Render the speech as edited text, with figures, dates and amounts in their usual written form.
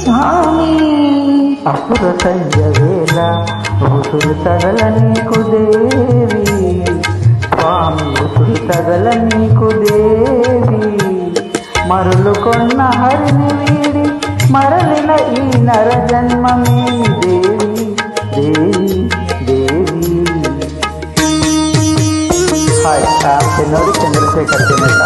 స్వామి. అపుర సంధ్య వేళ ఉసురు తగల నీకు దేవి స్వామి, ఉసురు తగల నీకు దేవి. మరులు కొన్న హరిని వీడి మరలిన ఈ నర జన్మమేమి దేవి దేవి దేవి. హాయ్, చెన్నూరు చంద్రశేఖర్ తినేట.